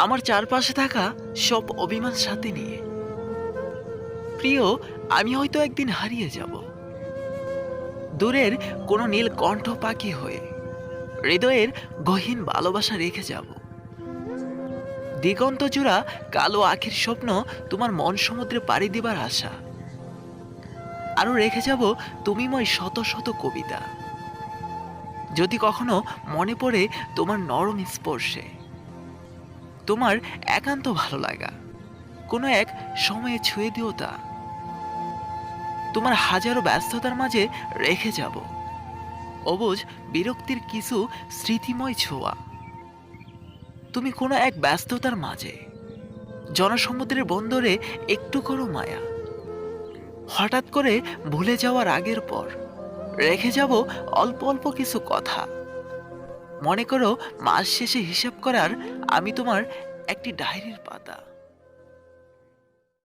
আমার চারপাশে থাকা সব অভিমান সাথে নিয়ে। প্রিয়, আমি হয়তো একদিন হারিয়ে যাব দূরের কোনো নীল কণ্ঠ পাখি হয়ে। হৃদয়ের গহীন ভালোবাসা রেখে যাব দিগন্ত জোড়া কালো আখির স্বপ্ন, তোমার মন সমুদ্রে পাড়ি দিবার আশা। আরো রেখে যাব তুমিময় শত শত কবিতা, যদি কখনো মনে পড়ে তোমার নরম স্পর্শে, তোমার একান্ত ভালো লাগা কোনো এক সময়ে ছুঁয়ে দিও তা। তোমার হাজারো ব্যস্ততার মাঝে রেখে যাব অবুঝ বিরক্তির কিছু স্মৃতিময় ছোঁয়া। তুমি কোনো এক ব্যস্ততার মাঝে জনসমুদ্রের বন্দরে একটু করো মায়া। হঠাৎ করে ভুলে যাওয়ার আগের পর রেখে যাব অল্প অল্প কিছু কথা। মনে করো মাস শেষে হিসাব করার আমি তোমার একটি ডায়েরির পাতা।